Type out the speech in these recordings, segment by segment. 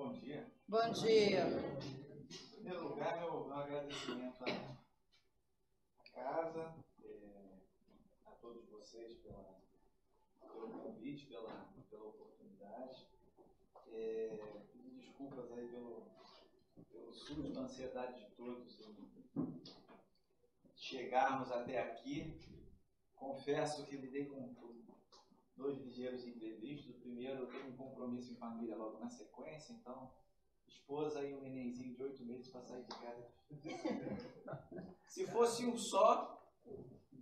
Bom dia. Bom dia. Em primeiro lugar, meu agradecimento à casa, a todos vocês pelo convite, pela oportunidade. Pedir desculpas aí pelo susto, a ansiedade de todos em chegarmos até aqui. Confesso que lidei com dois ligeiros imprevistos. O primeiro, eu tenho um compromisso em família logo na sequência, então, esposa e um nenenzinho de 8 meses para sair de casa. Se fosse um só,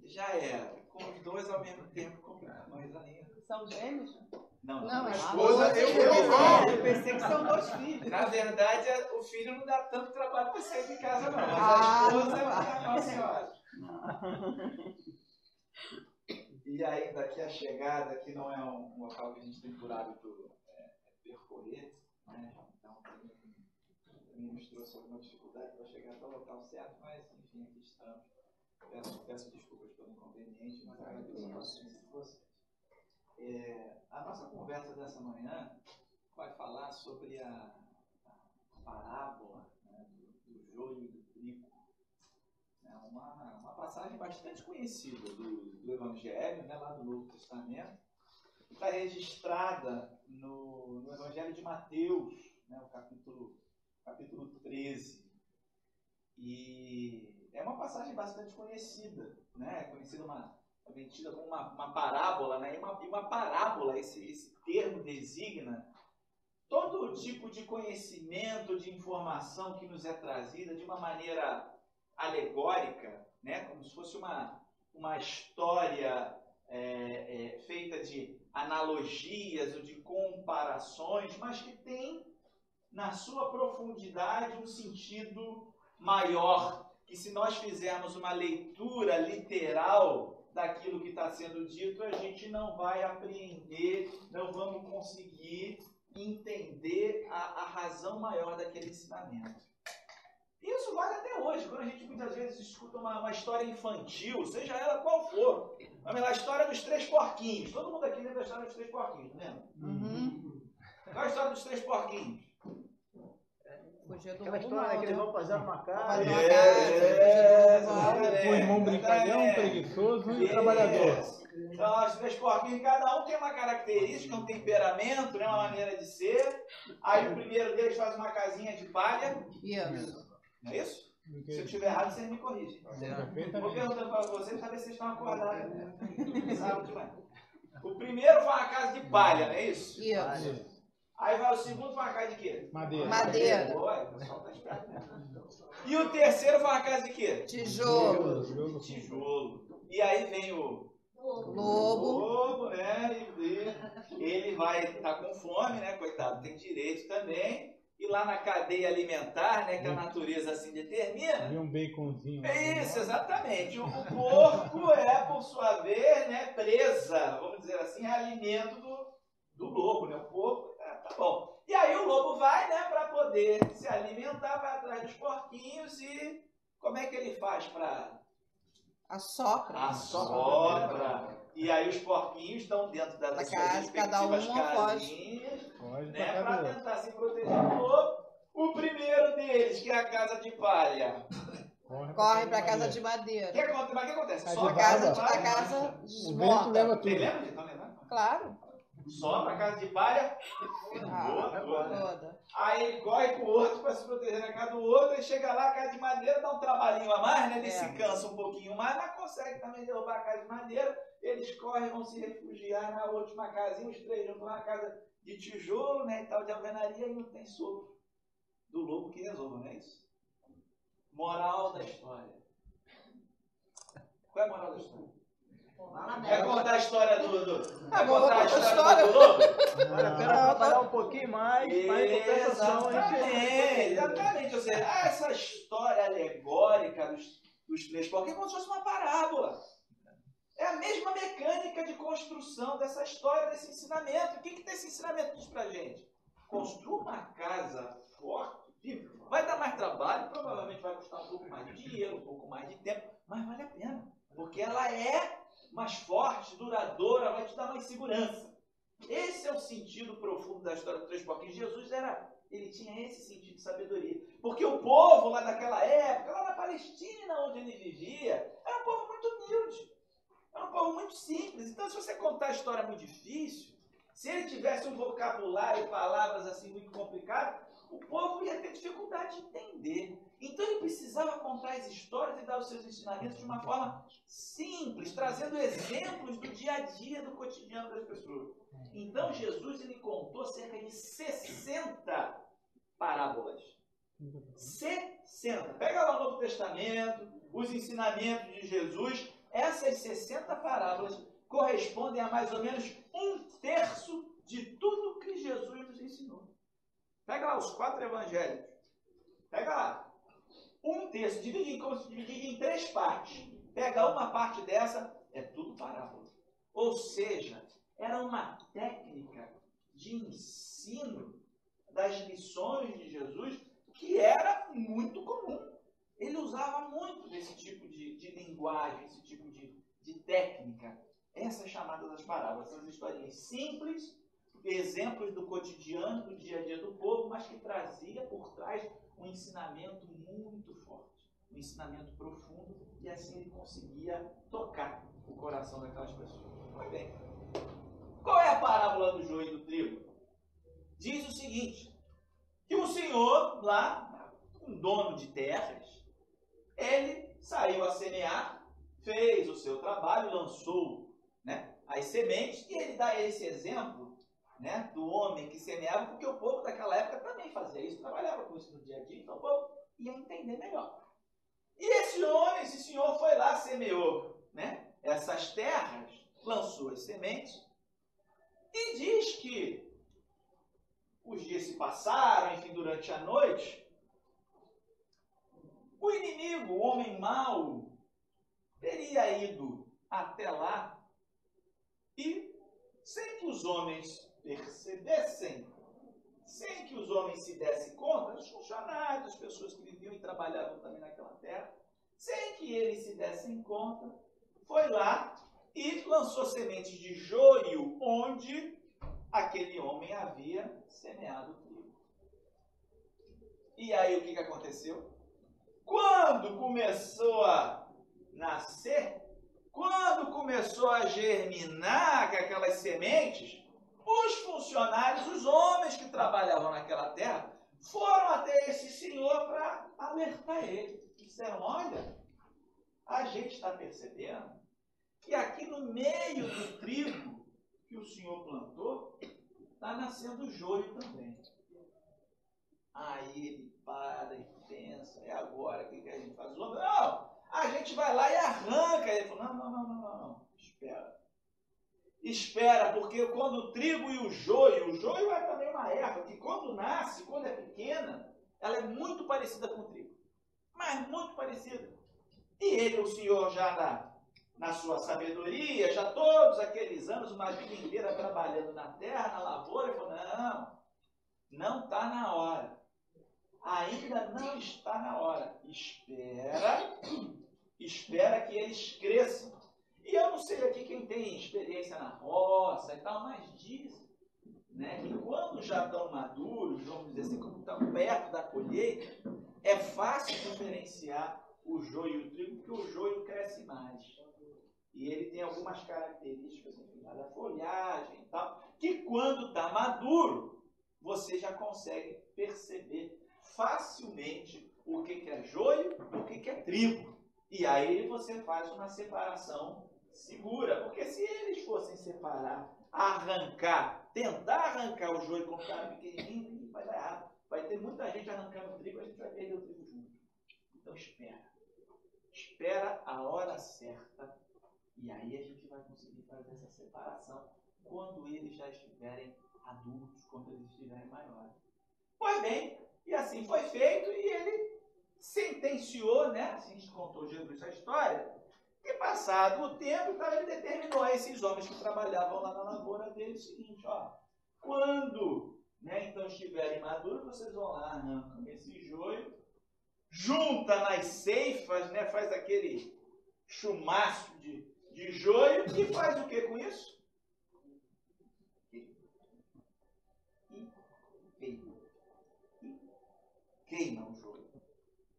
já era. Com os dois ao mesmo tempo, complicado. Mas ainda. São gêmeos? Não, a esposa eu pensei que são 2 filhos. Na verdade, o filho não dá tanto trabalho para sair de casa, não. Mas a esposa é uma senhora. E ainda aqui a chegada, que não é um local que a gente tem por hábito percorrer, né? Então também nos trouxe alguma dificuldade para chegar até o local certo, mas enfim, aqui estamos. Peço desculpas pelo inconveniente, mas agradeço a paciência de vocês. A nossa conversa dessa manhã vai falar sobre a parábola, né, do joio e do trigo. É uma passagem bastante conhecida do Evangelho, né, lá do Novo Testamento, que está registrada no Evangelho de Mateus, né, o capítulo 13. E é uma passagem bastante conhecida, né, também tida como uma parábola, né, e uma parábola, esse termo designa todo tipo de conhecimento, de informação que nos é trazida de uma maneira alegórica, né? Como se fosse uma história feita de analogias ou de comparações, mas que tem na sua profundidade um sentido maior, que se nós fizermos uma leitura literal daquilo que está sendo dito, a gente não vai apreender, não vamos conseguir entender a razão maior daquele ensinamento. Isso vale até hoje, quando a gente muitas vezes escuta uma história infantil, seja ela qual for. Vamos lá, a história dos 3 porquinhos. Todo mundo aqui lembra da história dos 3 porquinhos, não lembra? Uhum. Qual é a história dos 3 porquinhos? Aquela história que eles vão fazer uma casa. O irmão brincalhão, preguiçoso e trabalhador. Então, os 3 porquinhos, cada um tem uma característica, um temperamento, né, uma maneira de ser. Aí o primeiro deles faz uma casinha de palha. Isso. Não é isso? Se eu estiver errado, vocês me corrigem. Vou perguntando para vocês para ver se vocês estão acordados. O primeiro faz uma casa de palha, não é isso? Isso. Aí vai o segundo faz uma casa de quê? Madeira. Oi, o pessoal tá esperto mesmo. E o terceiro faz uma casa de quê? Tijolo. Tijolo. E aí vem o Lobo, né? E ele vai estar com fome, né? Coitado, tem direito também. E lá na cadeia alimentar, né? Que a natureza assim determina. E um baconzinho. É isso, exatamente. O porco é, por sua vez, né? Presa, vamos dizer assim, é alimento do lobo, né? O porco, tá bom. E aí o lobo vai, né? Para poder se alimentar, vai atrás dos porquinhos e como é que ele faz para... Assopra. E aí os porquinhos estão dentro das suas respectivas casinhas, né, para tentar se proteger do lobo. O primeiro deles, que é a casa de palha, corre para a casa de madeira. Mas o que acontece? Só a casa desmorta. Você lembra? Estão lembrando? Claro. Só para a casa de palha, toda. Aí ele corre com o outro para se proteger na casa do outro, e chega lá, a casa de madeira dá um trabalhinho a mais, né? Ele se cansa um pouquinho mais, mas consegue também derrubar a casa de madeira. Eles correm, vão se refugiar na última casinha, os 3 juntos lá na casa de tijolo, né? E tal, de alvenaria, e não tem sopro do lobo que resolva, não é isso? Moral da história. Qual é a moral da história? Quer contar a história Quer contar a história do lobo? Vale a pena trabalhar um pouquinho mais, mas em compensação a gente... Exatamente. Ou seja, essa história alegórica dos 3 porquinhos é como se fosse uma parábola. É a mesma mecânica de construção dessa história, desse ensinamento. O que esse ensinamento diz pra gente? Construa uma casa forte, vai dar mais trabalho, provavelmente vai custar um pouco mais de dinheiro, um pouco mais de tempo, mas vale a pena, porque ela é mais forte, duradoura, vai te dar mais segurança. Esse é o sentido profundo da história dos 3 porquinhos. Jesus era Ele tinha esse sentido de sabedoria. Porque o povo lá daquela época, lá na Palestina, onde ele vivia, era um povo muito humilde. Era um povo muito simples. Então, se você contar a história muito difícil, se ele tivesse um vocabulário e palavras assim muito complicadas, o povo ia ter dificuldade de entender. Então, ele precisava contar as histórias e dar os seus ensinamentos de uma forma simples, trazendo exemplos do dia a dia, do cotidiano das pessoas. Então, Jesus ele contou cerca de 60 parábolas. 60. Pega lá o Novo Testamento, os ensinamentos de Jesus. Essas 60 parábolas correspondem a mais ou menos 1/3 de tudo que Jesus nos ensinou. Pega lá os 4 evangelhos. Pega lá. 1/3. Divide em 3 partes. Pega uma parte dessa, é tudo parábola. Ou seja, era uma técnica de ensino das lições de Jesus que era muito comum. Ele usava muito desse tipo de linguagem, esse tipo de técnica. Essas chamadas das parábolas, essas historinhas simples, exemplos do cotidiano, do dia a dia do povo, mas que trazia por trás um ensinamento muito forte, um ensinamento profundo, e assim ele conseguia tocar o coração daquelas pessoas. Muito bem. Qual é a parábola do joio e do trigo? Diz o seguinte, que um senhor lá, um dono de terras, ele saiu a semear, fez o seu trabalho, lançou, né, as sementes, e ele dá esse exemplo, né, do homem que semeava, porque o povo daquela época também fazia isso, trabalhava com isso no dia a dia, então o povo ia entender melhor. E esse homem, esse senhor foi lá, semeou, né, essas terras, lançou as sementes, e diz que os dias se passaram, enfim, durante a noite, o inimigo, o homem mau, teria ido até lá e, sem que os homens percebessem, sem que os homens se dessem conta, os funcionários, as pessoas que viviam e trabalhavam também naquela terra, sem que eles se dessem conta, foi lá e lançou sementes de joio onde aquele homem havia semeado o trigo. E aí o que aconteceu? Quando começou a nascer, quando começou a germinar aquelas sementes, os funcionários, os homens que trabalhavam naquela terra, foram até esse senhor para alertar ele. Disseram, olha, a gente está percebendo que aqui no meio do trigo que o senhor plantou, está nascendo joio também. Aí ele para e pensa, é agora, o que a gente faz? Não, a gente vai lá e arranca. Ele falou, não, espera. Espera, porque quando o trigo e o joio é também uma erva, que quando nasce, quando é pequena, ela é muito parecida com o trigo. Mas muito parecida. E ele, o senhor, já na sua sabedoria, já todos aqueles anos, uma vida inteira trabalhando na terra, na lavoura, ele falou, não está na hora. Ainda não está na hora. Espera que eles cresçam. E eu não sei aqui quem tem experiência na roça e tal, mas diz, né, que quando já estão maduros, vamos dizer assim, como estão perto da colheita, é fácil diferenciar o joio e o trigo, porque o joio cresce mais. E ele tem algumas características, enfim, da folhagem e tal, que quando está maduro, você já consegue perceber facilmente o que é joio e o que é trigo. E aí você faz uma separação segura, porque se eles fossem separar, tentar arrancar o joio quando está pequenininho, vai dar errado. Vai ter muita gente arrancando o trigo, a gente vai perder o trigo junto. Então espera a hora certa, e aí a gente vai conseguir fazer essa separação quando eles já estiverem adultos, quando eles estiverem maiores. Pois bem, e assim foi feito, e ele sentenciou, né, assim contou Jesus a história, que passado o tempo, então ele determinou a esses homens que trabalhavam lá na lavoura dele o seguinte, quando, né, então estiverem maduros, vocês vão lá, arrancam esse joio, junta nas ceifas, né, faz aquele chumaço de joio, e faz o que com isso? queima o joio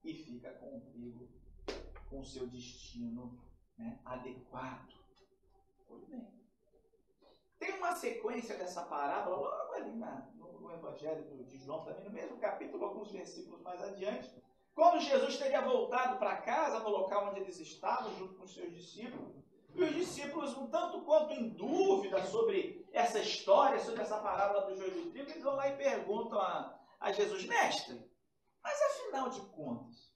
e fica com o trigo com o seu destino, né, adequado. Pois bem. Tem uma sequência dessa parábola logo ali no Evangelho de João, também no mesmo capítulo, alguns versículos mais adiante, quando Jesus teria voltado para casa, no local onde eles estavam, junto com os seus discípulos, e os discípulos, um tanto quanto em dúvida sobre essa história, sobre essa parábola do joio e do trigo, eles vão lá e perguntam a Jesus: mestre, mas afinal de contas,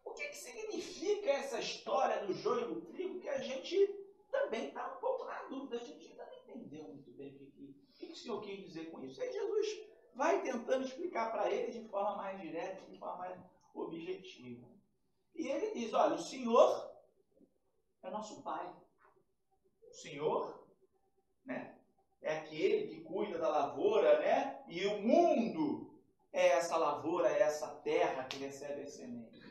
o que significa essa história do joio e do trigo, que a gente também está um pouco na dúvida, a gente ainda não entendeu muito bem o que o Senhor quis dizer com isso. Aí Jesus vai tentando explicar para eles de forma mais direta, de forma mais objetiva. E ele diz: olha, o Senhor é nosso Pai. O Senhor, né, é aquele que cuida da lavoura, né? E o mundo é essa lavoura, é essa terra que recebe as sementes.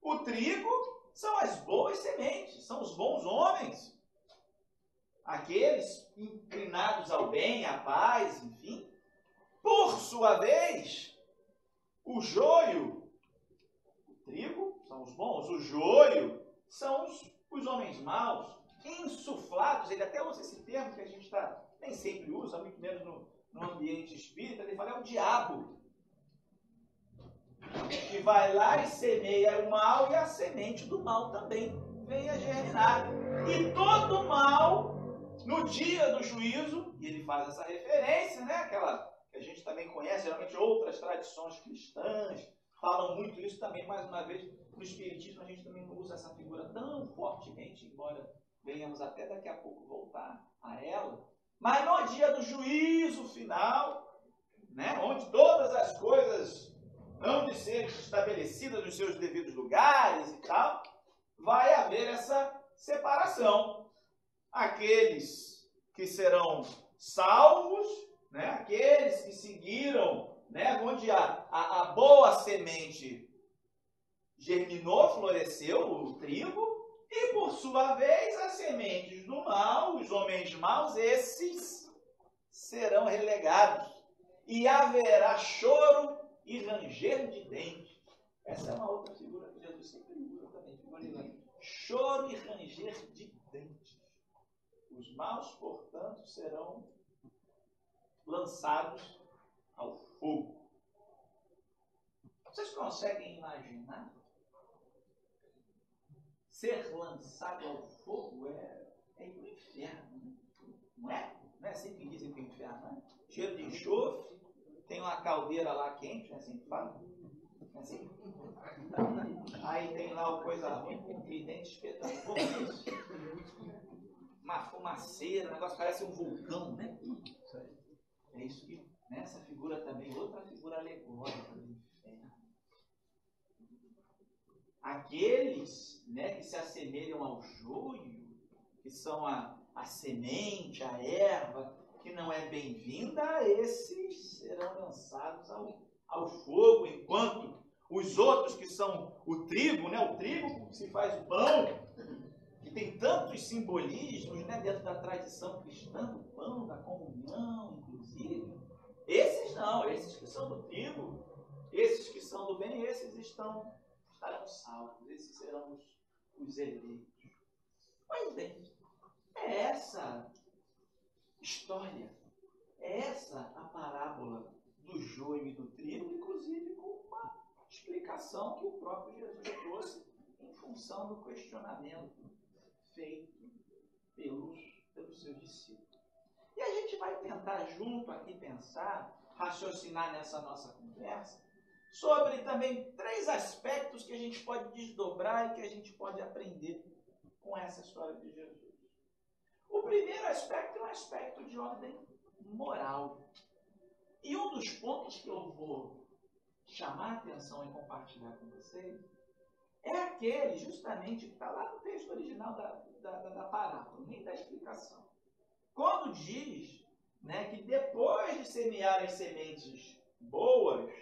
O trigo são as boas sementes, são os bons homens. Aqueles inclinados ao bem, à paz, enfim. Por sua vez, o joio, o trigo são os bons, o joio são os homens maus, insuflados. Ele até usa esse termo que a gente nem sempre usa, muito menos no ambiente espírita. Ele fala: é o diabo que vai lá e semeia o mal, e a semente do mal também vem a germinar. E todo mal, no dia do juízo, e ele faz essa referência, né, aquela que a gente também conhece, geralmente outras tradições cristãs falam muito isso também. Mais uma vez, no Espiritismo a gente também não usa essa figura tão fortemente, embora venhamos até daqui a pouco voltar a ela. Mas no dia do juízo final, né, onde todas as coisas hão de ser estabelecidas nos seus devidos lugares e tal, vai haver essa separação. Aqueles que serão salvos, né, aqueles que seguiram, né, onde a boa semente germinou, floresceu, o trigo, e por sua vez as sementes do mal, os homens maus, esses serão relegados. E haverá choro e ranger de dentes. Essa é uma outra figura que Jesus sempre usa também. Choro e ranger de dentes. Os maus, portanto, serão lançados ao fogo. Vocês conseguem imaginar? Ser lançado ao fogo é ir para o inferno, não é? Não é assim que dizem que o inferno é? Cheiro de enxofre, tem uma caldeira lá quente, não é assim que fala? Não é assim? Aí tem lá o coisa ruim com tridente espetando fogo. Uma fumaceira, o negócio parece um vulcão, né? É isso que, nessa figura também, outra figura alegórica do inferno. Aqueles, né, que se assemelham ao joio, que são a semente, a erva, que não é bem-vinda, esses serão lançados ao fogo, enquanto os outros, que são o trigo, né, o trigo que se faz o pão, que tem tantos simbolismos, né, dentro da tradição cristã, do pão, da comunhão, inclusive, esses não, esses que são do trigo, esses que são do bem, esses estarão salvos, esses serão os eleitos. Pois bem, é essa história, é essa a parábola do joio e do trigo, inclusive com uma explicação que o próprio Jesus trouxe em função do questionamento feito pelos seus discípulos. E a gente vai tentar junto aqui pensar, raciocinar nessa nossa conversa, sobre também 3 aspectos que a gente pode desdobrar e que a gente pode aprender com essa história de Jesus. O primeiro aspecto é um aspecto de ordem moral. E um dos pontos que eu vou chamar a atenção e compartilhar com vocês é aquele, justamente, que está lá no texto original da parábola, nem da explicação. Quando diz, né, que depois de semear as sementes boas,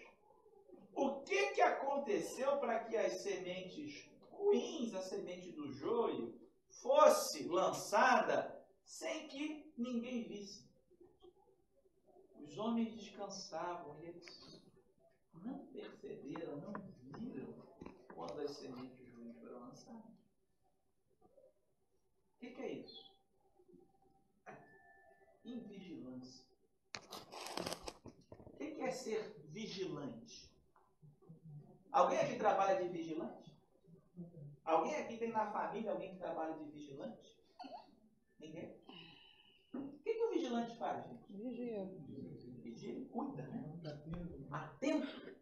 o que aconteceu para que as sementes ruins, a semente do joio, fosse lançada sem que ninguém visse? Os homens descansavam e eles não perceberam, não viram quando as sementes ruins foram lançadas. O que é isso? Invigilância. O que é ser vigilante? Alguém aqui trabalha de vigilante? Alguém aqui tem na família alguém que trabalha de vigilante? Ninguém? O que o vigilante faz, gente? Vigia. Vigia, ele cuida, né? Atento.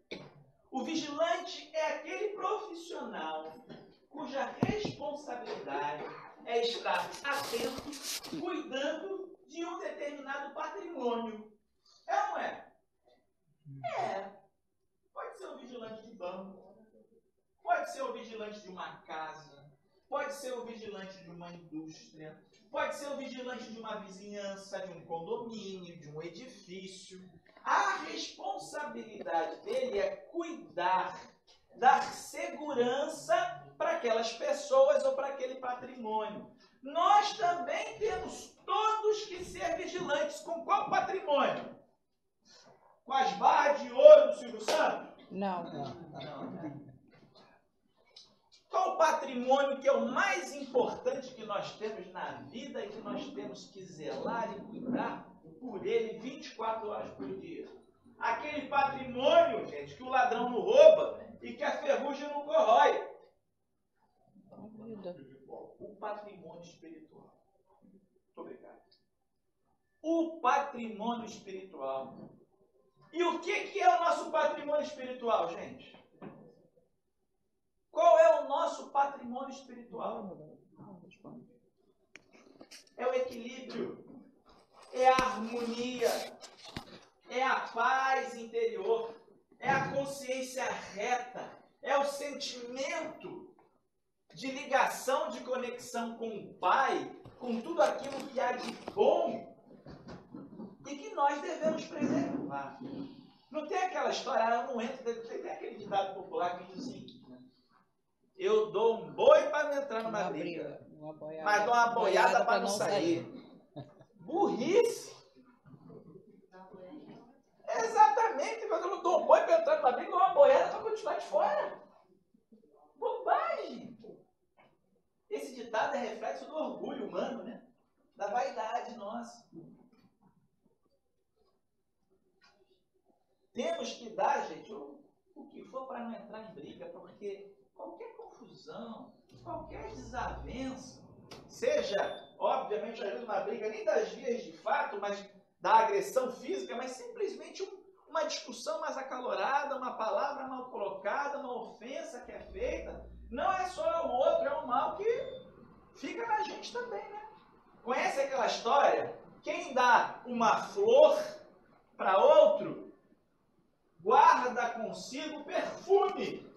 O vigilante é aquele profissional cuja responsabilidade é estar atento, cuidando de um determinado patrimônio. É ou não é? É. Pode ser o vigilante de banco, pode ser o vigilante de uma casa, pode ser o vigilante de uma indústria, pode ser o vigilante de uma vizinhança, de um condomínio, de um edifício. A responsabilidade dele é cuidar, dar segurança para aquelas pessoas ou para aquele patrimônio. Nós também temos todos que ser vigilantes. Com qual patrimônio? Com as barras de ouro do Silvio Santos? Não. Qual o patrimônio que é o mais importante que nós temos na vida e que nós temos que zelar e cuidar por ele 24 horas por dia? Aquele patrimônio, gente, que o ladrão não rouba e que a ferrugem não corrói. O patrimônio espiritual. Muito obrigado. O patrimônio espiritual. E o que é o nosso patrimônio espiritual, gente? Qual é o nosso patrimônio espiritual? É o equilíbrio, é a harmonia, é a paz interior, é a consciência reta, é o sentimento de ligação, de conexão com o Pai, com tudo aquilo que há de bom e que nós devemos preservar. Não tem aquela história, eu não entro, tem aquele ditado popular que diz assim, eu dou um boi para não entrar numa briga, mas dou uma boiada para não sair. Burrice! Exatamente, eu não dou um boi para entrar numa briga, dou uma boiada para continuar de fora. Bobagem! Esse ditado é reflexo do orgulho humano, né? Da vaidade nossa. Temos que dar, gente, o que for para não entrar em briga, porque qualquer confusão, qualquer desavença, seja, obviamente, às vezes uma briga nem das vias de fato, mas da agressão física, mas simplesmente uma discussão mais acalorada, uma palavra mal colocada, uma ofensa que é feita, não é só o outro, é o mal que fica na gente também, né? Conhece aquela história? Quem dá uma flor para outro, guarda consigo o perfume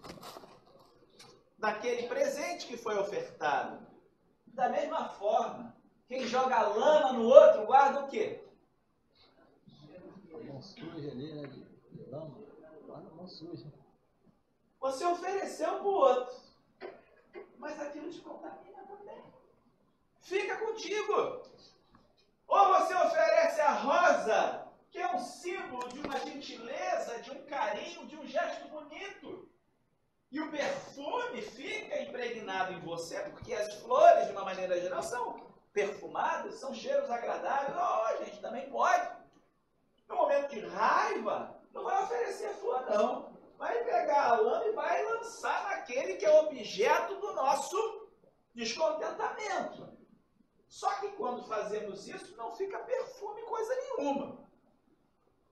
daquele presente que foi ofertado. Da mesma forma, quem joga lama no outro, guarda o quê? Mão suja ali, né? De lama. Guarda a mão suja. Você ofereceu para o outro, mas aquilo te contamina também. Fica contigo. Ou você oferece a rosa, que é um símbolo de uma gentileza, de um carinho, de um gesto bonito. E o perfume fica impregnado em você, porque as flores, de uma maneira geral, são perfumadas, são cheiros agradáveis. Oh, gente, também pode. No momento de raiva, não vai oferecer flor, não. Vai pegar a lama e vai lançar naquele que é objeto do nosso descontentamento. Só que quando fazemos isso, não fica perfume coisa nenhuma.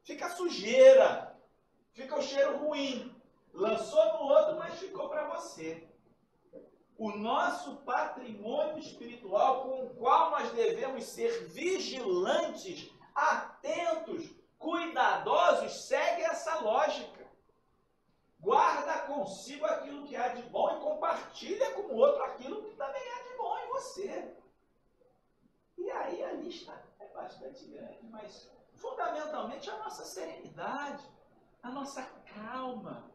Fica sujeira, fica o cheiro ruim. Lançou no outro, mas ficou para você. O nosso patrimônio espiritual, com o qual nós devemos ser vigilantes, atentos, cuidadosos, segue essa lógica. Guarda consigo aquilo que há de bom e compartilha com o outro aquilo que também há de bom em você. E aí a lista é bastante grande, mas fundamentalmente a nossa serenidade, a nossa calma,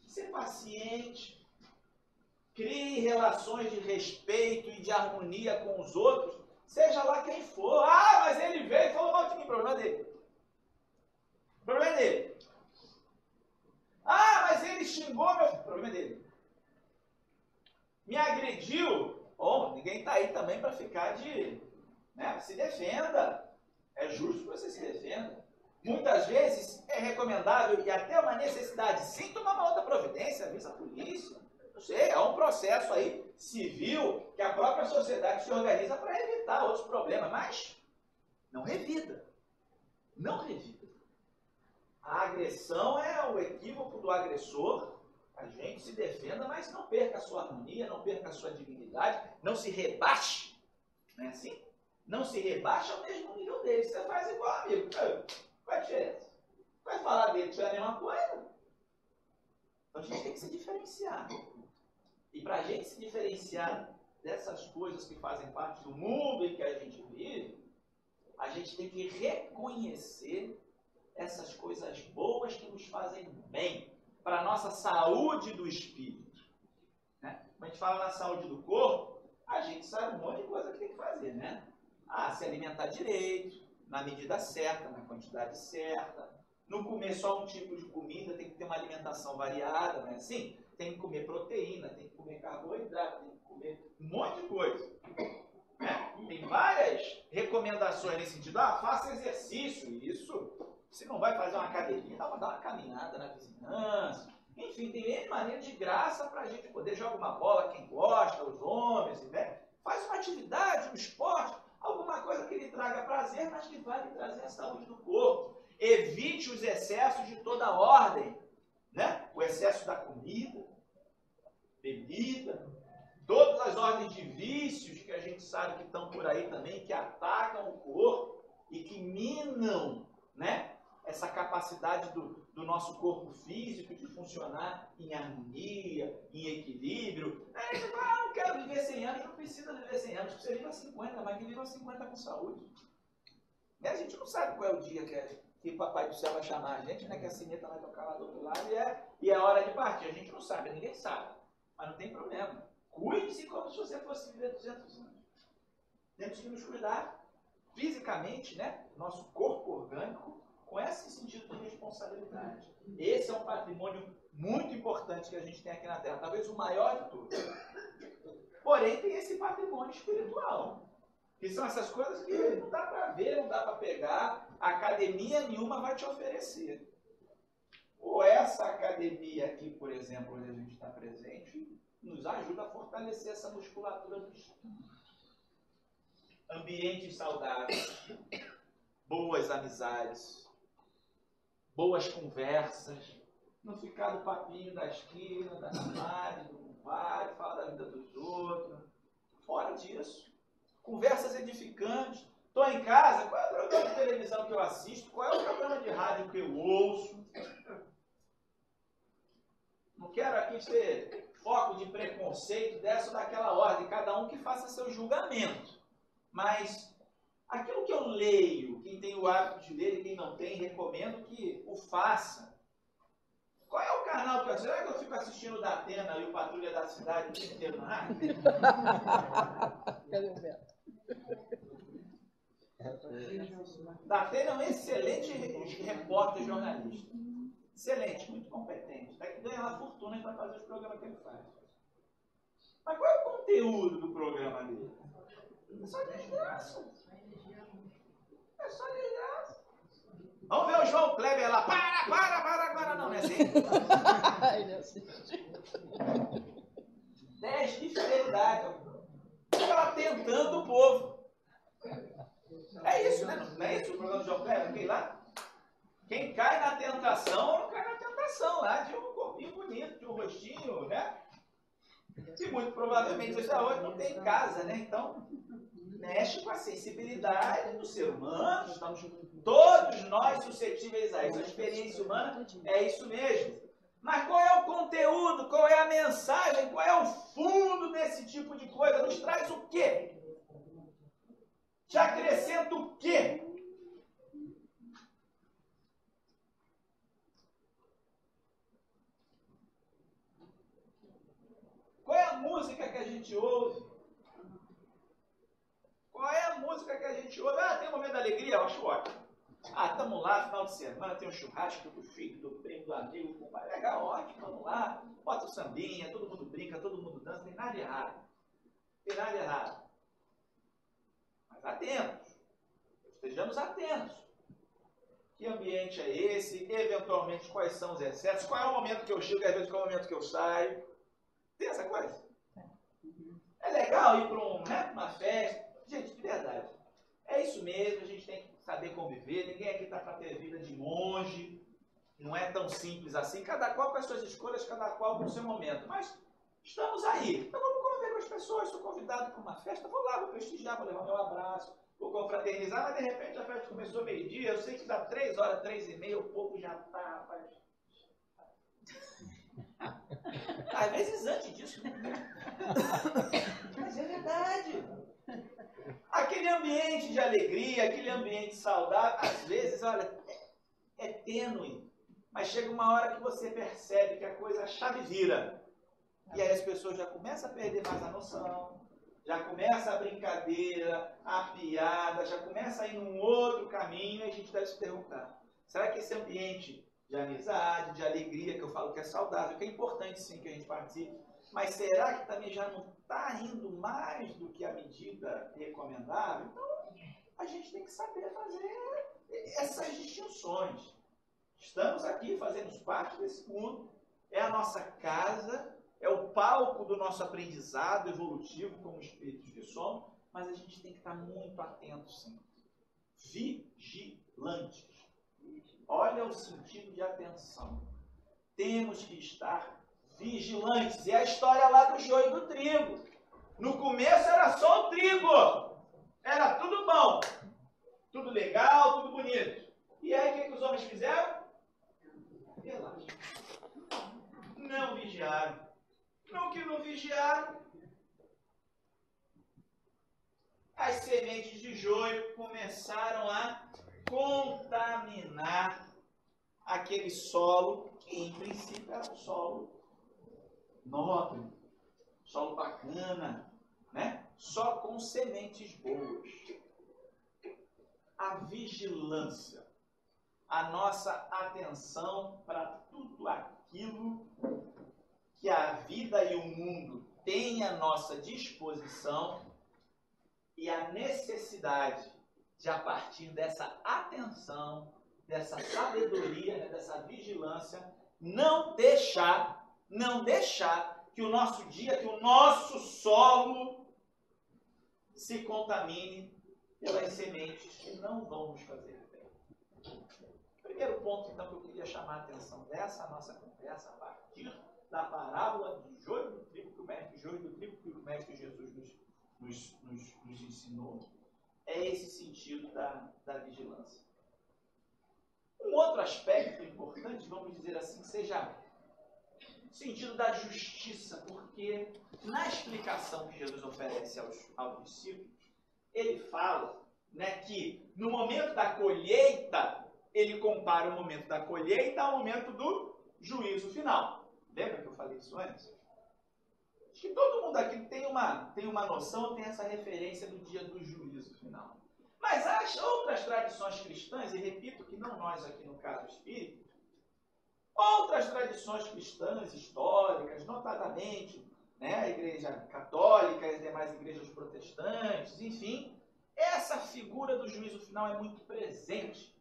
ser paciente, crie relações de respeito e de harmonia com os outros, seja lá quem for. Ah, mas ele veio e falou mal de mim, o problema é dele. O problema é dele. xingou, meu filho, o problema é dele. Me agrediu, bom, ninguém está aí também para ficar de... Né, se defenda. É justo que você se defenda. Muitas vezes é recomendável e até uma necessidade, sim, tomar uma outra providência, avisa a polícia. Não sei, há um processo aí civil que a própria sociedade se organiza para evitar outros problemas, mas não revida. Não revida. A agressão é o equívoco do agressor. A gente se defenda, mas não perca a sua harmonia, não perca a sua dignidade, não se rebaixe. Não é assim? Não se rebaixa ao mesmo nível dele. Você faz igual, amigo. Qual é a diferença? Vai falar dele que é a mesma coisa? Então a gente tem que se diferenciar. E para a gente se diferenciar dessas coisas que fazem parte do mundo em que a gente vive, a gente tem que reconhecer essas coisas boas que nos fazem bem para a nossa saúde do espírito. Né? Quando a gente fala na saúde do corpo, a gente sabe um monte de coisa que tem que fazer, né? Se alimentar direito, na medida certa, na quantidade certa, não comer só um tipo de comida, tem que ter uma alimentação variada, não é assim? Tem que comer proteína, tem que comer carboidrato, tem que comer um monte de coisa. Né? Tem várias recomendações nesse sentido. Faça exercício, isso. Você não vai fazer uma academia, dá uma caminhada na vizinhança. Enfim, tem N maneiras de graça para a gente poder jogar uma bola, quem gosta, os homens, né? Faz uma atividade, um esporte, alguma coisa que lhe traga prazer, mas que vai lhe trazer a saúde do corpo. Evite os excessos de toda ordem, né? O excesso da comida, bebida, todas as ordens de vícios que a gente sabe que estão por aí também, que atacam o corpo e que minam, né, essa capacidade do nosso corpo físico de funcionar em harmonia, em equilíbrio. Aí você fala, não quero viver 100 anos, não precisa viver 100 anos, você viva 50, mas que viva 50 com saúde. E a gente não sabe qual é o dia que o Papai do Céu vai chamar a gente, né, que a sineta vai tocar lá do outro lado e é hora de partir. A gente não sabe, ninguém sabe, mas não tem problema. Cuide-se como se você fosse viver 200 anos. Temos que nos cuidar fisicamente, né, nosso corpo orgânico, com esse sentido de responsabilidade. Esse é um patrimônio muito importante que a gente tem aqui na Terra, talvez o maior de todos. Porém, tem esse patrimônio espiritual, que são essas coisas que não dá para ver, não dá para pegar, academia nenhuma vai te oferecer. Ou essa academia aqui, por exemplo, onde a gente está presente, nos ajuda a fortalecer essa musculatura do espírito. Ambientes saudáveis, boas amizades, boas conversas, não ficar do papinho da esquina, da cidade, do compadre, falar da vida dos outros. Fora disso. Conversas edificantes. Estou em casa, qual é o programa de televisão que eu assisto? Qual é o programa de rádio que eu ouço? Não quero aqui ser foco de preconceito dessa ou daquela ordem, cada um que faça seu julgamento. Mas aquilo que eu leio, quem tem o hábito de ler e quem não tem, recomendo que o faça. Qual é o canal que eu assisto? Será que eu fico assistindo o da Atena e o Patrulha da Cidade o dia inteiro na rádio? Cadê o Beto? Da Atena é um excelente repórter jornalista. Excelente, muito competente. Até que ganha lá fortunas para fazer os programas que ele faz. Mas qual é o conteúdo do programa dele? É só desgraça. É só desgraça. Vamos ver o João Kleber lá. Para, não é assim? Teste de fidelidade. Ela tentando o povo. É isso, né? Não é isso o programa do João Kleber? Aquele lá? Quem cai na tentação, não cai na tentação lá, de um corpinho bonito, de um rostinho, né? E muito provavelmente você hoje não tem em casa, né? Então, mexe com a sensibilidade do ser humano, estamos todos nós suscetíveis a isso. A experiência humana é isso mesmo. Mas qual é o conteúdo, qual é a mensagem, qual é o fundo desse tipo de coisa? Nos traz o quê? Te acrescenta o quê? Qual é a música que a gente ouve? Qual é a música que a gente ouve? Tem um momento de alegria, eu acho ótimo. Estamos lá, final de semana, tem um churrasco do filho, do primo, do amigo, do compadre. Legal, ótimo, vamos lá. Bota o sambinha, todo mundo brinca, todo mundo dança, não tem nada de errado. Não tem nada de errado. Mas atentos. Estejamos atentos. Que ambiente é esse? Eventualmente, quais são os excessos? Qual é o momento que eu chego e às vezes qual é o momento que eu saio? Tem essa coisa? É legal ir para uma festa. Gente, de verdade. É isso mesmo, a gente tem que saber conviver. Ninguém aqui está para ter vida de monge. Não é tão simples assim. Cada qual com as suas escolhas, cada qual com o seu momento. Mas estamos aí. Então vamos conviver com as pessoas. Sou convidado para uma festa, vou lá, vou prestigiar, vou levar meu abraço. Vou confraternizar, mas de repente a festa começou meio-dia, eu sei que dá 3 horas, 3h30, o povo já está, rapaz. Às vezes antes disso. Mas é verdade. Aquele ambiente de alegria, aquele ambiente saudável, às vezes, olha, é tênue. Mas chega uma hora que você percebe que a chave vira. E aí as pessoas já começam a perder mais a noção. Já começa a brincadeira, a piada, já começa a ir num outro caminho e a gente deve se perguntar, será que esse ambiente de amizade, de alegria, que eu falo que é saudável, que é importante sim que a gente participe, mas será que também já não está indo mais do que a medida recomendável? Então, a gente tem que saber fazer essas distinções. Estamos aqui, fazemos parte desse mundo, é a nossa casa, é o palco do nosso aprendizado evolutivo como espíritos que somos, mas a gente tem que estar muito atento sempre. Vigilantes. Olha o sentido de atenção. Temos que estar vigilantes. E a história lá do joio e do trigo. No começo era só o trigo. Era tudo bom. Tudo legal, tudo bonito. E aí o que os homens fizeram? Relaxa. Não vigiaram. Não que não vigiaram, as sementes de joio começaram a contaminar aquele solo que em princípio era um solo nobre, solo bacana, né? Só com sementes boas. A vigilância, a nossa atenção para tudo aquilo que a vida e o mundo têm à nossa disposição e a necessidade de, a partir dessa atenção, dessa sabedoria, né, dessa vigilância, não deixar que o nosso dia, que o nosso solo se contamine pelas sementes que não vão nos fazer bem. Primeiro ponto, então, que eu queria chamar a atenção dessa nossa conversa, a partir da parábola do joio do trigo que o mestre Jesus nos ensinou, é esse sentido da vigilância. Um outro aspecto importante, vamos dizer assim, seja o sentido da justiça, porque na explicação que Jesus oferece aos discípulos, ele fala, né, que no momento da colheita, ele compara o momento da colheita ao momento do juízo final. Lembra que eu falei isso antes? Acho que todo mundo aqui tem uma noção, tem essa referência do dia do juízo final. Mas as outras tradições cristãs, e repito que não nós aqui no caso espírita, outras tradições cristãs históricas, notadamente, né, a Igreja Católica e as demais igrejas protestantes, enfim, essa figura do juízo final é muito presente.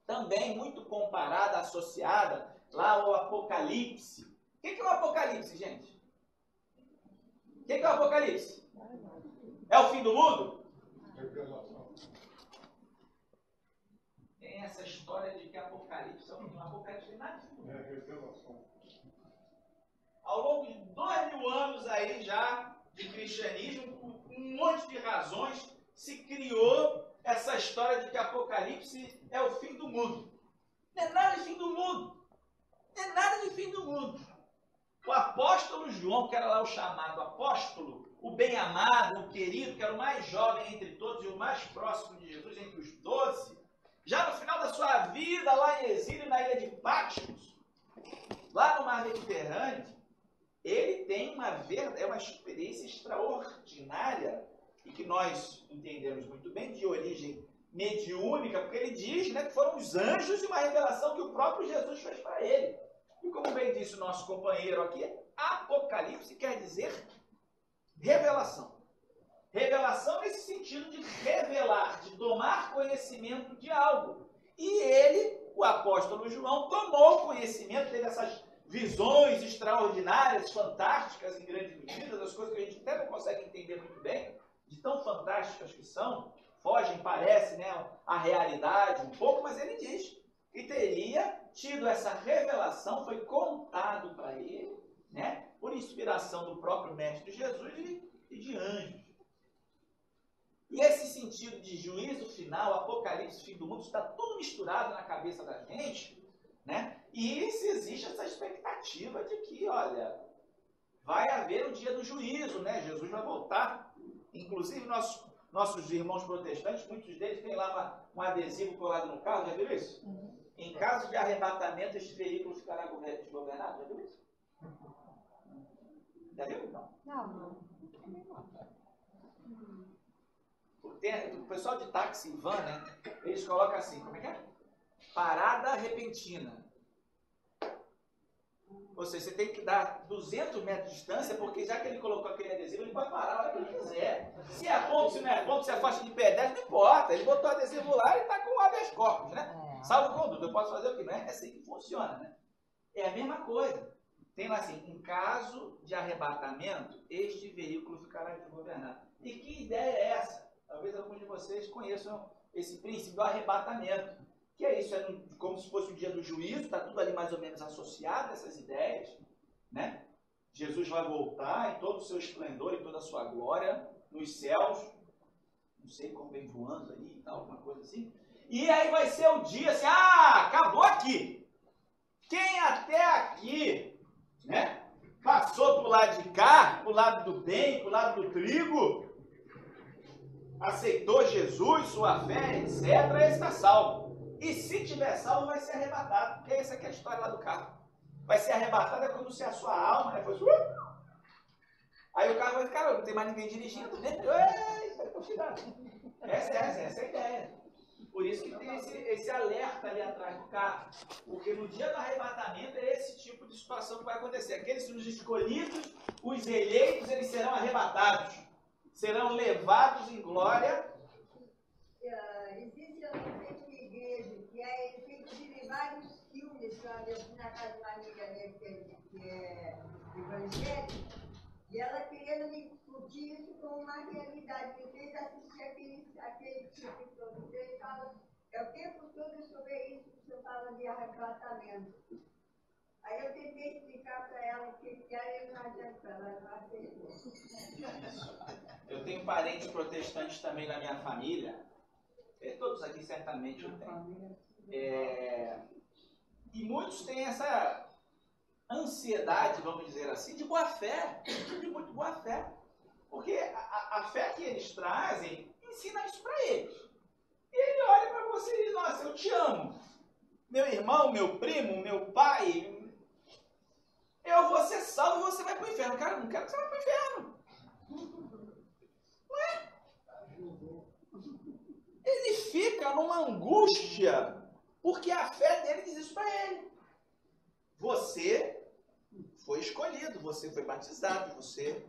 Também muito comparada, associada lá ao Apocalipse. O que é o Apocalipse, gente? O que é o Apocalipse? É o fim do mundo? Tem essa história de que Apocalipse é o fim do mundo. Apocalipse tem nada de fim do mundo. Ao longo de 2000 anos aí já de cristianismo, por um monte de razões, se criou essa história de que Apocalipse é o fim do mundo. Não é nada de fim do mundo. Não é nada de fim do mundo. O apóstolo João, que era lá o chamado apóstolo, o bem-amado, o querido, que era o mais jovem entre todos e o mais próximo de Jesus entre os 12, já no final da sua vida, lá em exílio, na ilha de Patmos, lá no mar Mediterrâneo, ele tem uma experiência extraordinária e que nós entendemos muito bem, de origem mediúnica, porque ele diz, né, que foram os anjos e uma revelação que o próprio Jesus fez para ele. E como bem disse o nosso companheiro aqui, Apocalipse quer dizer revelação. Revelação nesse sentido de revelar, de tomar conhecimento de algo. E ele, o apóstolo João, tomou conhecimento, teve essas visões extraordinárias, fantásticas em grande medida, das coisas que a gente até não consegue entender muito bem, de tão fantásticas que são, fogem, parece, né, a realidade um pouco, mas ele diz que teria tido essa revelação, foi contado para ele, né, por inspiração do próprio Mestre Jesus e de anjos. E esse sentido de juízo final, apocalipse, fim do mundo, está tudo misturado na cabeça da gente, né? E se existe essa expectativa de que, olha, vai haver o dia do juízo, né? Jesus vai voltar. Inclusive, nossos irmãos protestantes, muitos deles têm lá um adesivo colado no carro, já viu isso? Em caso de arrebatamento, este veículo ficará desgovernado, já viu isso? Já viu? Não. O pessoal de táxi e van, né? Eles colocam assim, como é que é? Parada repentina. Ou seja, você tem que dar 200 metros de distância, porque já que ele colocou aquele adesivo, ele pode parar a hora que ele quiser. Se é ponto, se não é ponto, se é faixa de pedestre, não importa. Ele botou o adesivo lá e está com habeas corpus, né? Salvo conduta, eu posso fazer o quê? Não é assim que funciona, né? É a mesma coisa. Tem lá assim, em caso de arrebatamento, este veículo ficará desgovernado. E que ideia é essa? Talvez alguns de vocês conheçam esse princípio do arrebatamento. Que é isso, como se fosse o dia do juízo, está tudo ali mais ou menos associado a essas ideias, né? Jesus vai voltar em todo o seu esplendor, em toda a sua glória, nos céus, não sei como vem voando ali e tal, alguma coisa assim. E aí vai ser o dia assim, acabou aqui. Quem até aqui, né, passou pro lado de cá, pro lado do bem, pro lado do trigo, aceitou Jesus, sua fé, etc., esse está salvo. E se tiver salvo, vai ser arrebatado. Porque essa aqui é a história lá do carro. Vai ser arrebatado é quando se a sua alma, né, foi... Aí o carro vai ficar, não tem mais ninguém dirigindo, né? Essa é a ideia. Por isso que tem esse alerta ali atrás do carro. Porque no dia do arrebatamento é esse tipo de situação que vai acontecer. Aqueles os escolhidos, os eleitos, eles serão arrebatados. Serão levados em glória. Existe uma igreja que é feito de vários filmes, na casa de uma amiga minha que é evangélica, e ela querendo discutir isso como uma realidade. Me fez assistir aquele tipo de produto. Ele fala, o tempo todo sobre isso que o senhor fala de arrebatamento. Aí eu tentei explicar para ela o que era e não adianta, ela não aceitou. Eu tenho parentes protestantes também na minha família. Todos aqui certamente eu tenho. E muitos têm essa ansiedade, vamos dizer assim, de boa fé, de muito boa fé. Porque a fé que eles trazem ensina isso para eles. E ele olha para você e diz, nossa, eu te amo. Meu irmão, meu primo, meu pai, eu vou ser salvo e você vai para o inferno. Cara, eu não quero que você vá para o inferno. Não é? Ele fica numa angústia, porque a fé dele diz isso para ele. Você foi escolhido, você foi batizado, você,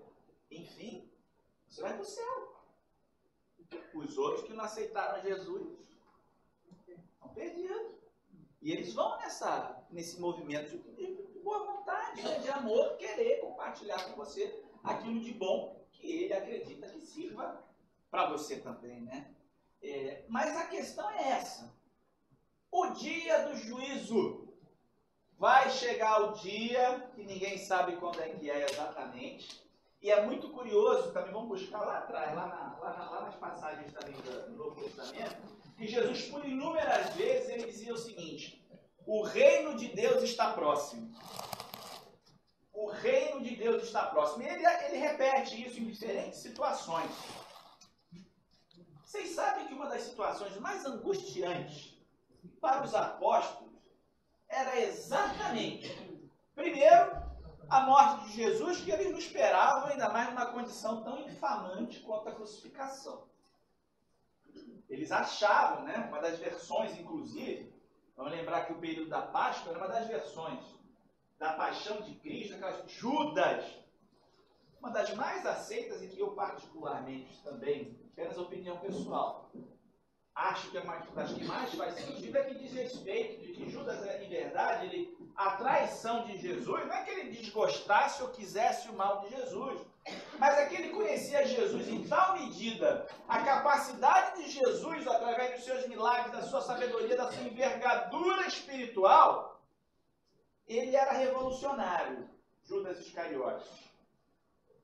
enfim, você vai para o céu. Os outros que não aceitaram Jesus estão perdidos. E eles vão nesse movimento de boa vontade, né, de amor, querer compartilhar com você aquilo de bom que ele acredita que sirva para você também, né? Mas a questão é essa. O dia do juízo. Vai chegar o dia que ninguém sabe quando é que é exatamente. E é muito curioso, também vamos buscar lá atrás, lá nas passagens também do Novo Testamento, que Jesus, por inúmeras vezes, ele dizia o seguinte: o reino de Deus está próximo. O reino de Deus está próximo. E ele repete isso em diferentes situações. Vocês sabem que uma das situações mais angustiantes para os apóstolos era exatamente, primeiro, a morte de Jesus, que eles não esperavam, ainda mais numa condição tão infamante quanto a crucificação. Eles achavam, né? Uma das versões, inclusive, vamos lembrar que o período da Páscoa era uma das versões da paixão de Cristo, aquelas Judas, uma das mais aceitas e que eu particularmente também, apenas opinião pessoal, acho que das que mais faz sentido é que diz respeito de que Judas, em verdade, a traição de Jesus, não é que ele desgostasse ou quisesse o mal de Jesus, mas é que ele conhecia Jesus em tal medida, a capacidade de Jesus, através dos seus milagres, da sua sabedoria, da sua envergadura espiritual, ele era revolucionário, Judas Iscariotes.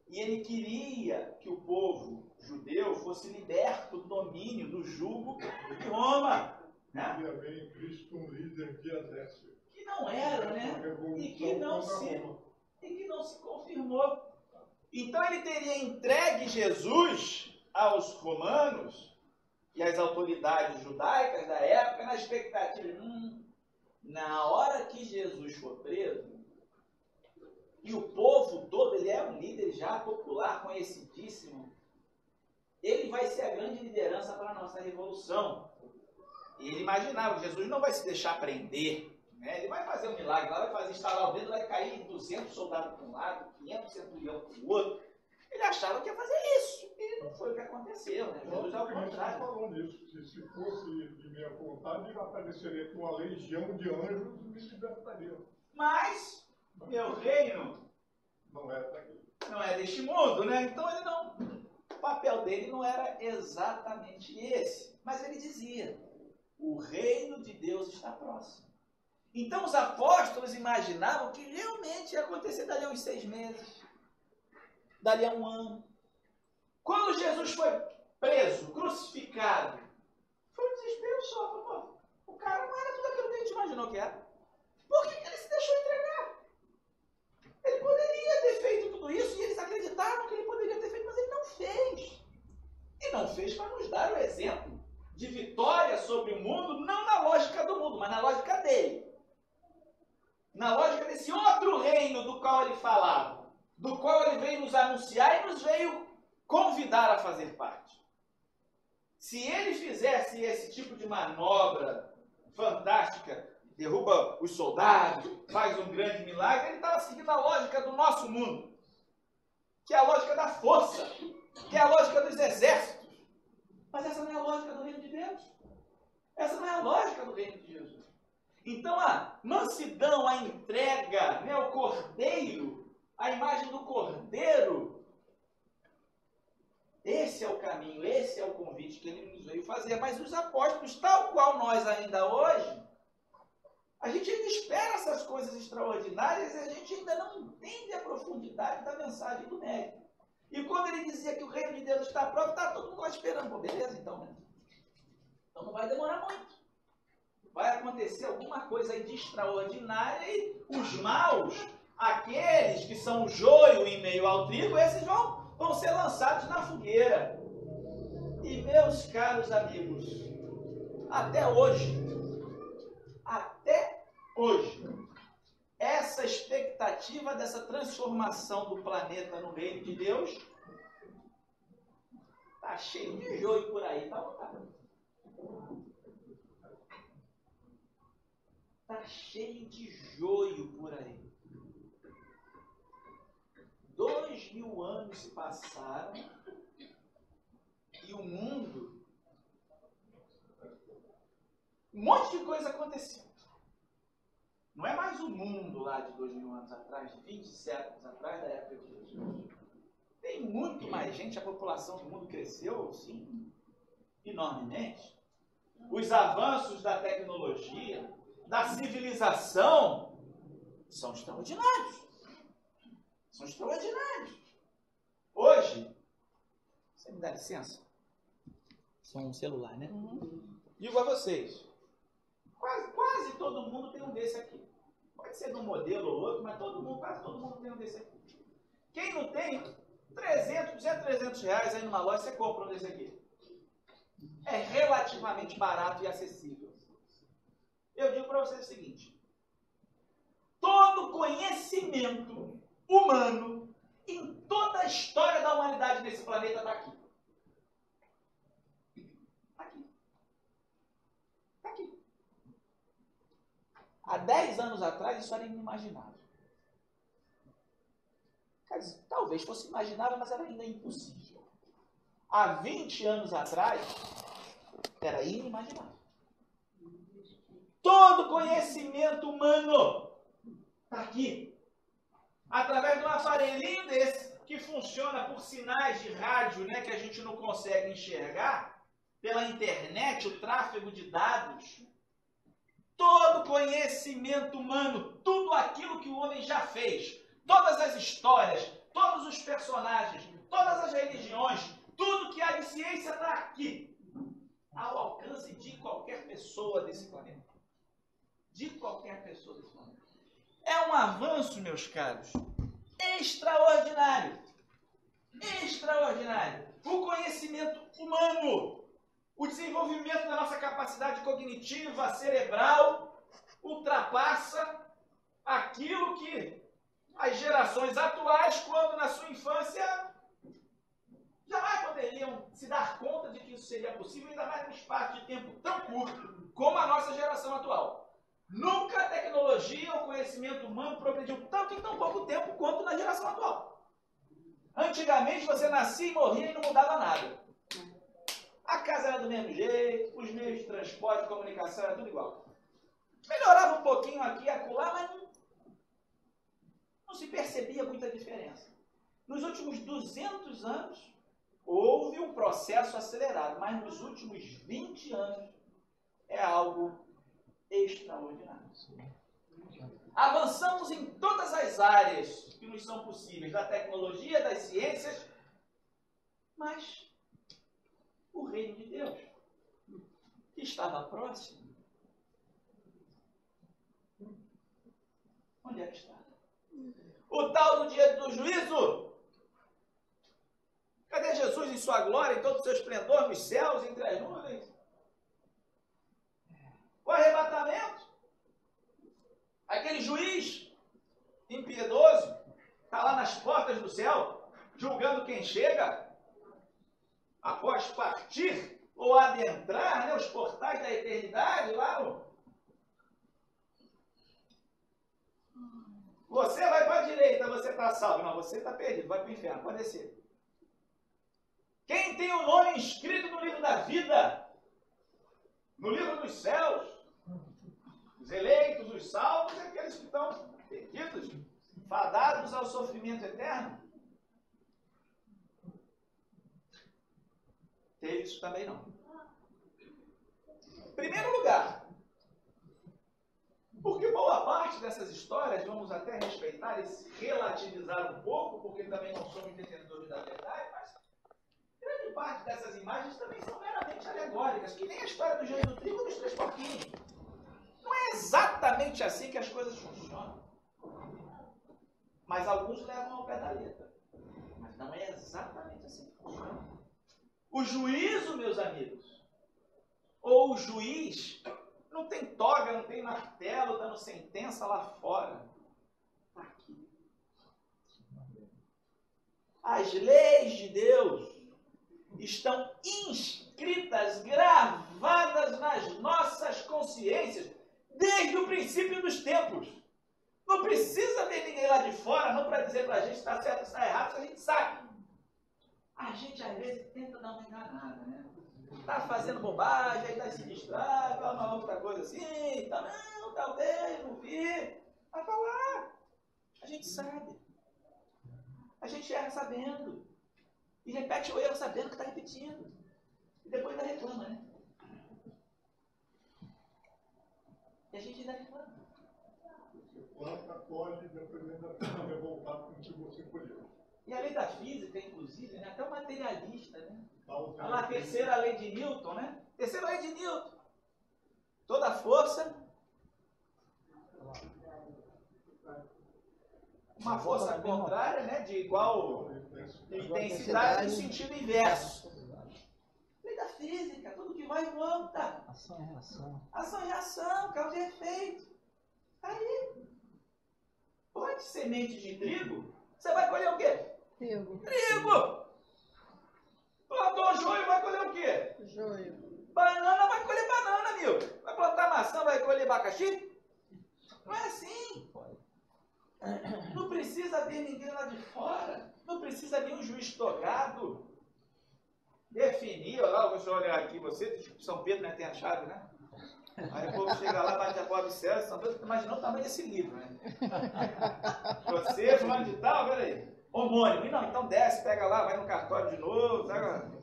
E ele queria que o povo judeu fosse liberto do domínio, do jugo de Roma. Né? Havia bem em Cristo um líder de exército. Que não era, né? E que não se confirmou. Então ele teria entregue Jesus aos romanos e às autoridades judaicas da época na expectativa de, na hora que Jesus for preso, e o povo todo, ele é um líder já popular, conhecidíssimo, ele vai ser a grande liderança para a nossa revolução. E ele imaginava, Jesus não vai se deixar prender, né? Ele vai fazer um milagre, lá vai fazer instalar o dedo, vai cair 200 soldados para um lado, 500 centurião para o outro. Ele achava que ia fazer isso, e não foi o que aconteceu, né? Jesus ao contrário. Falou nisso, que se fosse de minha vontade, ele apareceria com uma legião de anjos e me libertaria. Mas meu reino não é deste mundo, né? Então ele não, o papel dele não era exatamente esse, mas ele dizia: o reino de Deus está próximo. Então os apóstolos imaginavam que realmente ia acontecer dali a uns 6 meses, dali a 1 ano. Quando Jesus foi preso, crucificado, foi um desespero só. Pô, o cara não era tudo aquilo que a gente imaginou que era. Por que ele se deixou entregar? Ele poderia ter feito tudo isso e eles acreditaram que ele poderia ter feito, mas ele não fez. E não fez para nos dar o exemplo de vitória sobre o mundo, não na lógica do mundo, mas na lógica dele. Na lógica desse outro reino do qual ele falava, do qual ele veio nos anunciar e nos veio convidar a fazer parte. Se ele fizesse esse tipo de manobra fantástica, derruba os soldados, faz um grande milagre, ele estava seguindo a lógica do nosso mundo, que é a lógica da força, que é a lógica dos exércitos. Mas essa não é a lógica do reino de Deus. Essa não é a lógica do reino de Jesus. Então a mansidão, a entrega, né, o cordeiro, a imagem do cordeiro, esse é o caminho, esse é o convite que ele nos veio fazer. Mas os apóstolos, tal qual nós ainda hoje, a gente ainda espera essas coisas extraordinárias e a gente ainda não entende a profundidade da mensagem do médico. E quando ele dizia que o reino de Deus está próximo, está todo mundo lá esperando. Pô, beleza, então, né? Então não vai demorar muito. Vai acontecer alguma coisa aí de extraordinária e os maus, aqueles que são o joio em meio ao trigo, esses vão ser lançados na fogueira. E meus caros amigos, até hoje, essa expectativa dessa transformação do planeta no reino de Deus está cheio de joio por aí, tá? Está cheio de joio por aí. 2000 anos se passaram e o mundo, um monte de coisa aconteceu. Não é mais o mundo lá de 2000 anos atrás, de 20 séculos atrás da época de Jesus. Tem muito mais gente, a população do mundo cresceu, sim, enormemente. Os avanços da tecnologia, da civilização, são extraordinários. São extraordinários. Hoje, você me dá licença? São um celular, né? Digo a vocês, quase todo mundo tem um desse aqui. Pode ser de um modelo ou outro, mas quase todo mundo tem um desse aqui. Quem não tem, 300 reais aí numa loja, você compra um desse aqui. É relativamente barato e acessível. Eu digo para vocês o seguinte: todo conhecimento humano em toda a história da humanidade nesse planeta está aqui. Aqui. Há 10 anos atrás, isso era inimaginável. Quer dizer, talvez fosse imaginável, mas era ainda impossível. Há 20 anos atrás, era inimaginável. Todo conhecimento humano está aqui. Através de um aparelhinho desse, que funciona por sinais de rádio, né, que a gente não consegue enxergar, pela internet, o tráfego de dados. Todo conhecimento humano, tudo aquilo que o homem já fez, todas as histórias, todos os personagens, todas as religiões, tudo que há de ciência está aqui, ao alcance de qualquer pessoa desse planeta. De qualquer pessoa desse planeta. É um avanço, meus caros, extraordinário. Extraordinário. O conhecimento humano, o desenvolvimento da nossa capacidade cognitiva, cerebral, ultrapassa aquilo que as gerações atuais, quando na sua infância, jamais poderiam se dar conta de que isso seria possível, ainda mais num espaço de tempo tão curto como a nossa geração atual. Nunca a tecnologia ou o conhecimento humano progrediu tanto em tão pouco tempo quanto na geração atual. Antigamente você nascia e morria e não mudava nada. A casa era do mesmo jeito, os meios de transporte e comunicação era tudo igual. Melhorava um pouquinho aqui e acolá, mas não se percebia muita diferença. Nos últimos 200 anos, houve um processo acelerado, mas nos últimos 20 anos é algo extraordinário. Avançamos em todas as áreas que nos são possíveis, da tecnologia, das ciências, mas o reino de Deus, que estava próximo, onde é que está? O tal do dia do juízo. Cadê Jesus em sua glória, em todo o seu esplendor, nos céus, entre as nuvens? O arrebatamento. Aquele juiz impiedoso está lá nas portas do céu, julgando quem chega, após partir ou adentrar, né, os portais da eternidade, lá no... Você vai para a direita, você está salvo. Não, você está perdido, vai para o inferno, pode descer. Quem tem o nome inscrito no livro da vida, no livro dos céus, os eleitos, os salvos, e aqueles que estão perdidos, fadados ao sofrimento eterno? Teve isso também não. Em primeiro lugar, porque boa parte dessas histórias, vamos até respeitar e relativizar um pouco, porque também não somos entendedores da verdade, mas grande parte dessas imagens também são meramente alegóricas, que nem a história do joio do trigo e dos 3 porquinhos. Não é exatamente assim que as coisas funcionam. Mas alguns levam ao pé da letra. Mas não é exatamente assim que funciona. O juízo, meus amigos, ou o juiz, não tem toga, não tem martelo, dando sentença lá fora. Está aqui. As leis de Deus estão inscritas, gravadas nas nossas consciências, desde o princípio dos tempos. Não precisa ver ninguém lá de fora, não para dizer para a gente se está certo ou está errado, a gente sabe. A gente às vezes tenta dar uma enganada, né? Está fazendo bobagem, aí está se distrai, fala uma outra coisa assim, tá, não, talvez, não vi. Vai falar. A gente sabe. A gente erra sabendo. E repete o erro sabendo que está repetindo. E depois ainda reclama, né? E a gente ainda reclama. Você planta, colhe, depois ainda fica revoltado com o que você colheu. E a lei da física, inclusive, né? Até o materialista, né? Olha lá, a terceira lei de Newton, né? Terceira lei de Newton. Toda força, uma força contrária, né? De igual intensidade no sentido inverso. Lei da física, tudo que vai e volta. Ação e reação. Ação e reação, causa e efeito. Aí, plante semente de trigo, você vai colher o quê? Trigo. Trigo! Plantou joio, vai colher o quê? Joio. Banana, vai colher banana, meu. Vai plantar maçã, vai colher abacaxi? Não é assim. Não precisa vir ninguém lá de fora. Não precisa vir um juiz togado definir. Olha lá, deixa eu olhar aqui. Você, tipo, São Pedro, né, tem a chave, né? Aí o povo chega lá, bate a porta do céu. São Pedro, imagina o tamanho desse livro, né? Você, fulano de tal, peraí. Homônimo. E não, então desce, pega lá, vai no cartório de novo, pega...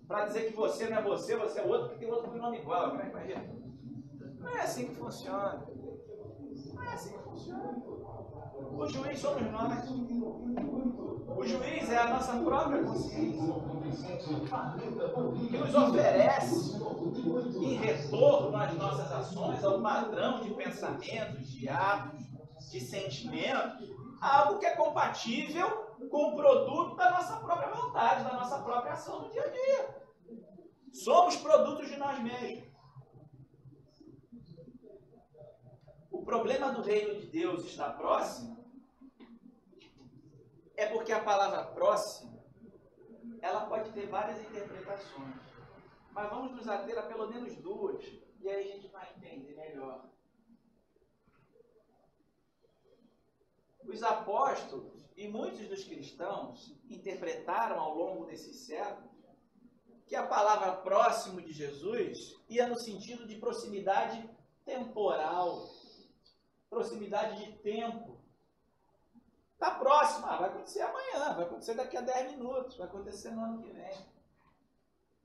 Para dizer que você não é você, você é outro, porque tem outro com nome igual, né? Imagina. Não é assim que funciona. Não é assim que funciona. O juiz somos nós. O juiz é a nossa própria consciência, que nos oferece, em retorno às nossas ações, ao padrão de pensamentos, de atos, de sentimentos, algo que é compatível com o produto da nossa própria vontade, da nossa própria ação no dia a dia. Somos produtos de nós mesmos. O problema do reino de Deus está próximo é porque a palavra próximo, ela pode ter várias interpretações. Mas vamos nos ater a pelo menos duas, e aí a gente vai entender melhor. Os apóstolos e muitos dos cristãos interpretaram ao longo desses séculos que a palavra próximo de Jesus ia no sentido de proximidade temporal, proximidade de tempo. Está próximo, vai acontecer amanhã, vai acontecer daqui a 10 minutos, vai acontecer no ano que vem.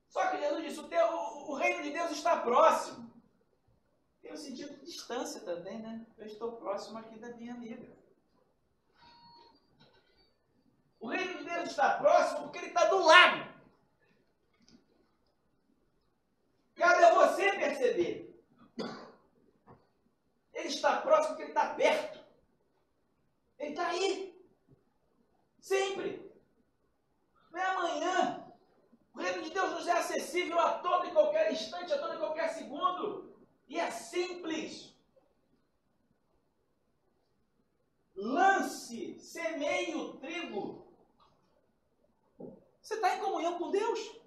Só que Jesus disse, o reino de Deus está próximo. Tem um sentido de distância também, né? Eu estou próximo aqui da minha amiga. O reino de Deus está próximo porque ele está do lado. Cabe a você perceber. Ele está próximo porque ele está perto. Ele está aí. Sempre. Não é amanhã. O reino de Deus nos é acessível a todo e qualquer instante, a todo e qualquer segundo. E é simples. Lance, semeie o trigo. Você está em comunhão com Deus.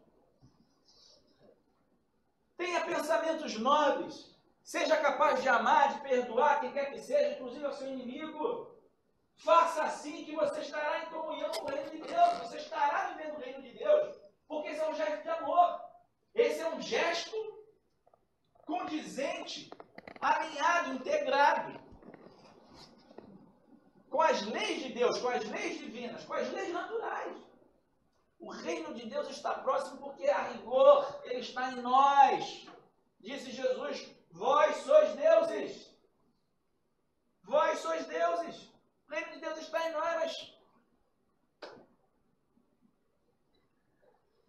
Tenha pensamentos nobres. Seja capaz de amar, de perdoar quem quer que seja, inclusive ao seu inimigo. Faça assim que você estará em comunhão com o reino de Deus. Você estará vivendo o reino de Deus. Porque esse é um gesto de amor. Esse é um gesto condizente, alinhado, integrado com as leis de Deus, com as leis divinas, com as leis naturais. O reino de Deus está próximo porque, a rigor, ele está em nós. Disse Jesus, vós sois deuses. Vós sois deuses. O reino de Deus está em nós, mas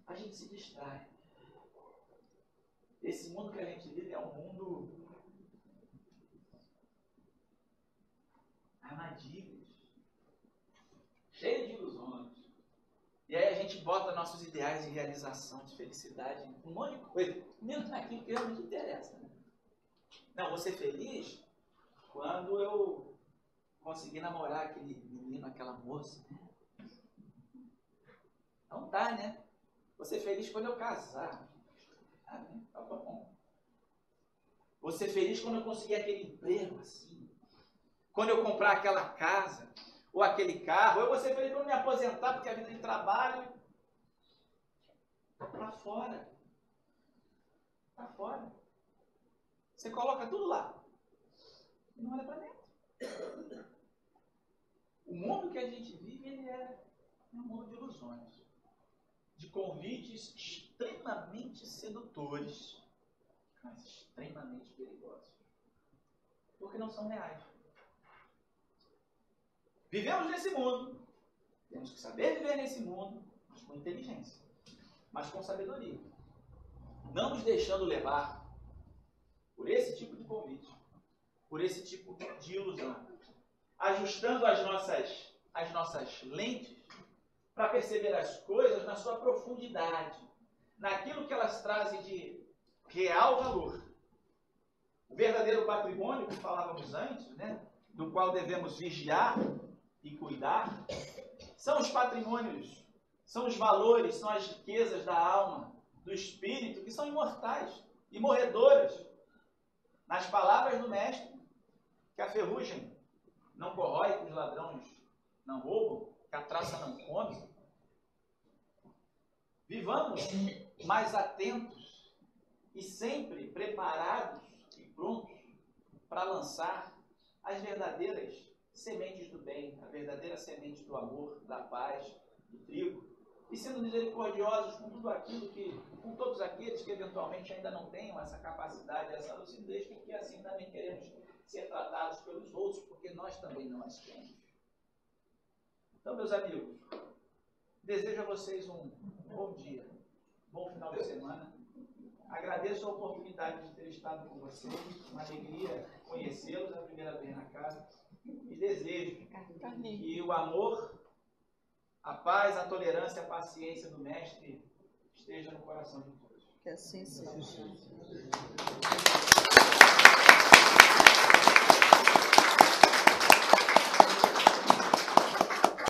a gente se distrai. Esse mundo que a gente vive é um mundo armadilhas, cheio de ilusões. E aí a gente bota nossos ideais de realização, de felicidade, um monte de coisa, menos naquilo que realmente interessa. Né? Não, vou ser feliz quando eu conseguir namorar aquele menino, aquela moça. Né? Não tá, né? Vou ser feliz quando eu casar. Ah, né? Tá bom. Vou ser feliz quando eu conseguir aquele emprego assim. Quando eu comprar aquela casa. Ou aquele carro. Eu vou ser feliz quando me aposentar, porque a vida de trabalho está fora. Está fora. Você coloca tudo lá. E não olha para dentro. O mundo que a gente vive, ele é um mundo de ilusões. De convites extremamente sedutores, mas extremamente perigosos. Porque não são reais. Vivemos nesse mundo. Temos que saber viver nesse mundo, mas com inteligência. Mas com sabedoria. Não nos deixando levar por esse tipo de convite. Por esse tipo de ilusão. Ajustando as nossas lentes para perceber as coisas na sua profundidade, naquilo que elas trazem de real valor. O verdadeiro patrimônio que falávamos antes, né, do qual devemos vigiar e cuidar, são os patrimônios, são os valores, são as riquezas da alma, do espírito, que são imortais, imorredoras. Nas palavras do Mestre, que a ferrugem não corrói, que os ladrões não roubam, que a traça não come. Vivamos mais atentos e sempre preparados e prontos para lançar as verdadeiras sementes do bem, a verdadeira semente do amor, da paz, do trigo, e sendo misericordiosos com tudo aquilo com todos aqueles que eventualmente ainda não tenham essa capacidade, essa lucidez, porque assim também queremos ser tratados pelos outros, porque nós também não as temos. Então, meus amigos, desejo a vocês um bom dia, bom final de semana. Agradeço a oportunidade de ter estado com vocês, uma alegria conhecê-los a primeira vez na casa, e desejo que o amor, a paz, a tolerância, a paciência do Mestre esteja no coração de todos. Que assim seja.